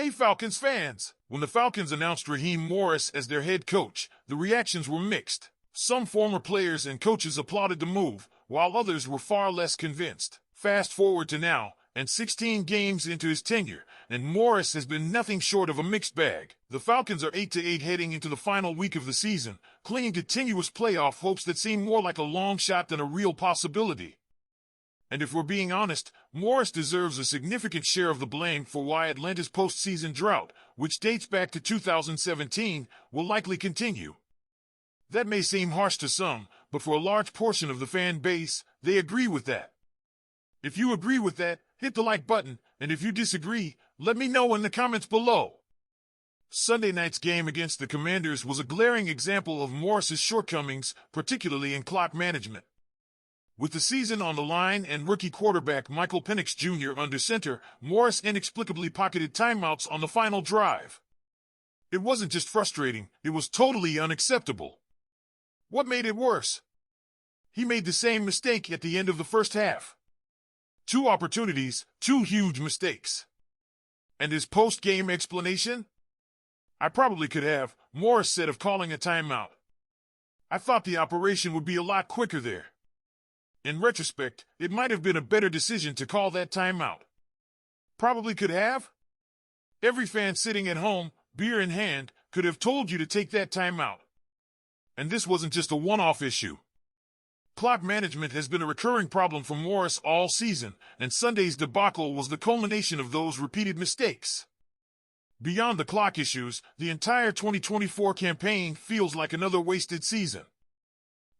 Hey Falcons fans! When the Falcons announced Raheem Morris as their head coach, the reactions were mixed. Some former players and coaches applauded the move, while others were far less convinced. Fast forward to now, and 16 games into his tenure, and Morris has been nothing short of a mixed bag. The Falcons are 8-8 heading into the final week of the season, clinging to tenuous playoff hopes that seem more like a long shot than a real possibility. And if we're being honest, Morris deserves a significant share of the blame for why Atlanta's postseason drought, which dates back to 2017, will likely continue. That may seem harsh to some, but for a large portion of the fan base, they agree with that. If you agree with that, hit the like button, and if you disagree, let me know in the comments below. Sunday night's game against the Commanders was a glaring example of Morris's shortcomings, particularly in clock management. With the season on the line and rookie quarterback Michael Penix Jr. under center, Morris inexplicably pocketed timeouts on the final drive. It wasn't just frustrating, it was totally unacceptable. What made it worse? He made the same mistake at the end of the first half. 2 opportunities, 2 huge mistakes. And his post-game explanation? I probably could have, Morris said of calling a timeout. I thought the operation would be a lot quicker there. In retrospect, it might have been a better decision to call that timeout. Probably could have? Every fan sitting at home, beer in hand, could have told you to take that timeout. And this wasn't just a one-off issue. Clock management has been a recurring problem for Morris all season, and Sunday's debacle was the culmination of those repeated mistakes. Beyond the clock issues, the entire 2024 campaign feels like another wasted season.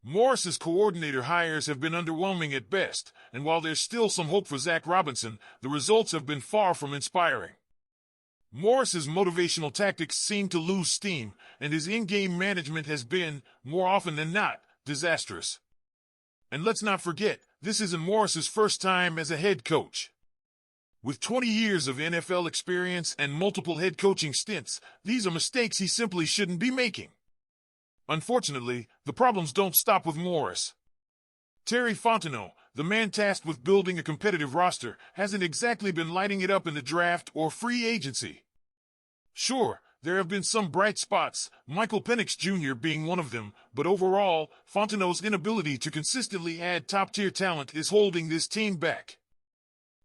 Morris's coordinator hires have been underwhelming at best, and while there's still some hope for Zach Robinson, the results have been far from inspiring. Morris's motivational tactics seem to lose steam, and his in-game management has been, more often than not, disastrous. And let's not forget, this isn't Morris's first time as a head coach. With 20 years of NFL experience and multiple head coaching stints, these are mistakes he simply shouldn't be making. Unfortunately, the problems don't stop with Morris. Terry Fontenot, the man tasked with building a competitive roster, hasn't exactly been lighting it up in the draft or free agency. Sure, there have been some bright spots, Michael Penix Jr. being one of them, but overall, Fontenot's inability to consistently add top-tier talent is holding this team back.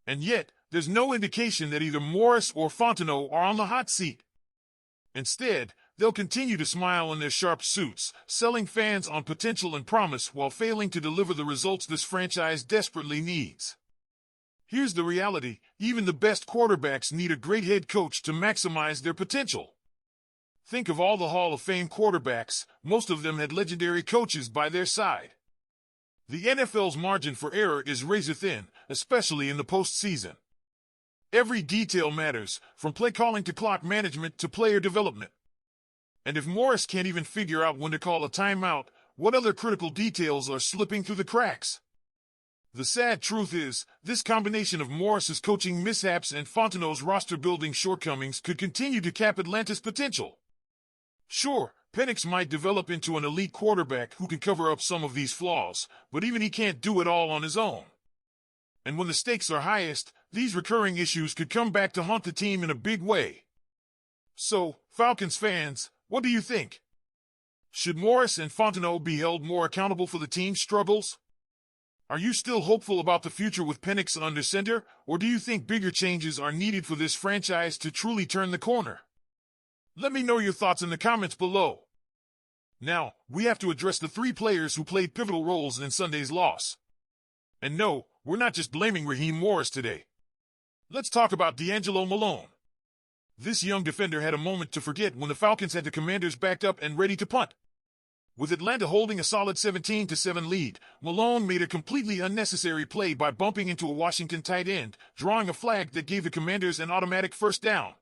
And yet, there's no indication that either Morris or Fontenot are on the hot seat. Instead, they'll continue to smile in their sharp suits, selling fans on potential and promise while failing to deliver the results this franchise desperately needs. Here's the reality, even the best quarterbacks need a great head coach to maximize their potential. Think of all the Hall of Fame quarterbacks, most of them had legendary coaches by their side. The NFL's margin for error is razor thin, especially in the postseason. Every detail matters, from play calling to clock management to player development. And if Morris can't even figure out when to call a timeout, what other critical details are slipping through the cracks? The sad truth is, this combination of Morris's coaching mishaps and Fontenot's roster-building shortcomings could continue to cap Atlanta's potential. Sure, Penix might develop into an elite quarterback who can cover up some of these flaws, but even he can't do it all on his own. And when the stakes are highest, these recurring issues could come back to haunt the team in a big way. So, Falcons fans, what do you think? Should Morris and Fontenot be held more accountable for the team's struggles? Are you still hopeful about the future with Penix under center, or do you think bigger changes are needed for this franchise to truly turn the corner? Let me know your thoughts in the comments below. Now, we have to address the 3 players who played pivotal roles in Sunday's loss. And no, we're not just blaming Raheem Morris today. Let's talk about D'Angelo Malone. This young defender had a moment to forget when the Falcons had the Commanders backed up and ready to punt. With Atlanta holding a solid 17-7 lead, Malone made a completely unnecessary play by bumping into a Washington tight end, drawing a flag that gave the Commanders an automatic first down.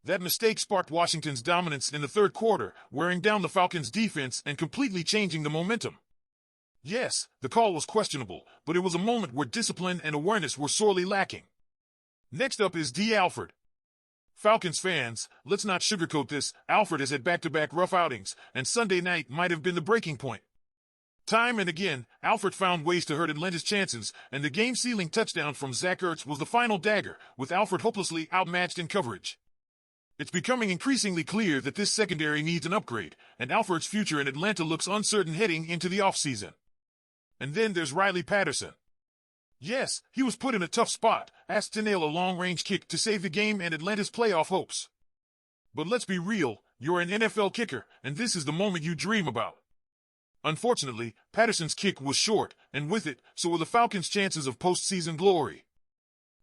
That mistake sparked Washington's dominance in the third quarter, wearing down the Falcons' defense and completely changing the momentum. Yes, the call was questionable, but it was a moment where discipline and awareness were sorely lacking. Next up is D. Alford. Falcons fans, let's not sugarcoat this, Alford has had back-to-back rough outings, and Sunday night might have been the breaking point. Time and again, Alford found ways to hurt Atlanta's chances, and the game-sealing touchdown from Zach Ertz was the final dagger, with Alford hopelessly outmatched in coverage. It's becoming increasingly clear that this secondary needs an upgrade, and Alford's future in Atlanta looks uncertain heading into the offseason. And then there's Riley Patterson. Yes, he was put in a tough spot, asked to nail a long-range kick to save the game and Atlanta's playoff hopes. But let's be real, you're an NFL kicker, and this is the moment you dream about. Unfortunately, Patterson's kick was short, and with it, so were the Falcons' chances of postseason glory.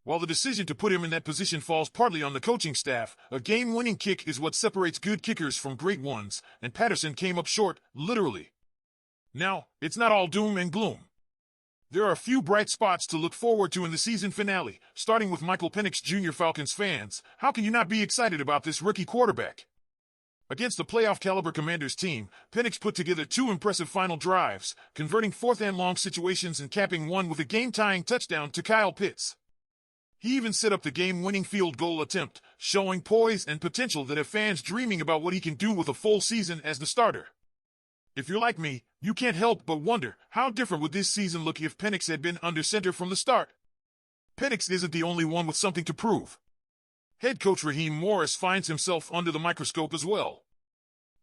While the decision to put him in that position falls partly on the coaching staff, a game-winning kick is what separates good kickers from great ones, and Patterson came up short, literally. Now, it's not all doom and gloom. There are a few bright spots to look forward to in the season finale, starting with Michael Penix Jr. Falcons fans. How can you not be excited about this rookie quarterback? Against the playoff-caliber Commanders team, Penix put together 2 impressive final drives, converting fourth-and-long situations and capping one with a game-tying touchdown to Kyle Pitts. He even set up the game-winning field goal attempt, showing poise and potential that have fans dreaming about what he can do with a full season as the starter. If you're like me, you can't help but wonder, how different would this season look if Penix had been under center from the start? Penix isn't the only one with something to prove. Head coach Raheem Morris finds himself under the microscope as well.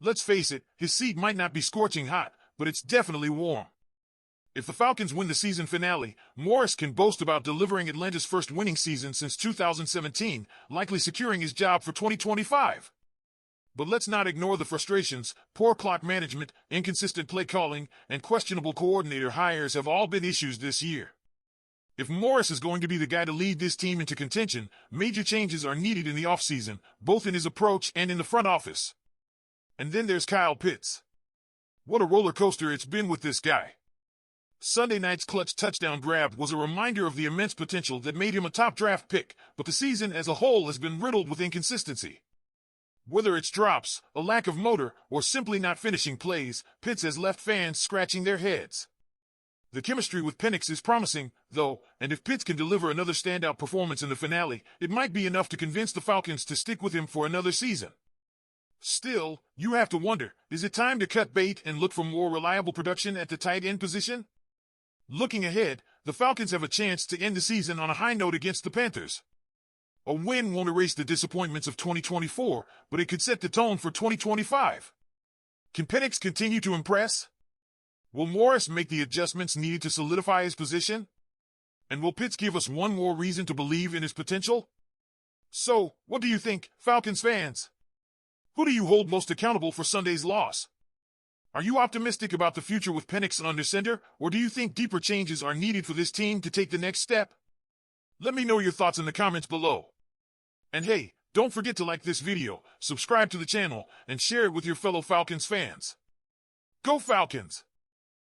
Let's face it, his seat might not be scorching hot, but it's definitely warm. If the Falcons win the season finale, Morris can boast about delivering Atlanta's first winning season since 2017, likely securing his job for 2025. But let's not ignore the frustrations. Poor clock management, inconsistent play calling, and questionable coordinator hires have all been issues this year. If Morris is going to be the guy to lead this team into contention, major changes are needed in the offseason, both in his approach and in the front office. And then there's Kyle Pitts. What a roller coaster it's been with this guy. Sunday night's clutch touchdown grab was a reminder of the immense potential that made him a top draft pick, but the season as a whole has been riddled with inconsistency. Whether it's drops, a lack of motor, or simply not finishing plays, Pitts has left fans scratching their heads. The chemistry with Penix is promising, though, and if Pitts can deliver another standout performance in the finale, it might be enough to convince the Falcons to stick with him for another season. Still, you have to wonder, is it time to cut bait and look for more reliable production at the tight end position? Looking ahead, the Falcons have a chance to end the season on a high note against the Panthers. A win won't erase the disappointments of 2024, but it could set the tone for 2025. Can Penix continue to impress? Will Morris make the adjustments needed to solidify his position? And will Pitts give us one more reason to believe in his potential? So, what do you think, Falcons fans? Who do you hold most accountable for Sunday's loss? Are you optimistic about the future with Penix under center, or do you think deeper changes are needed for this team to take the next step? Let me know your thoughts in the comments below. And hey, don't forget to like this video, subscribe to the channel, and share it with your fellow Falcons fans. Go Falcons!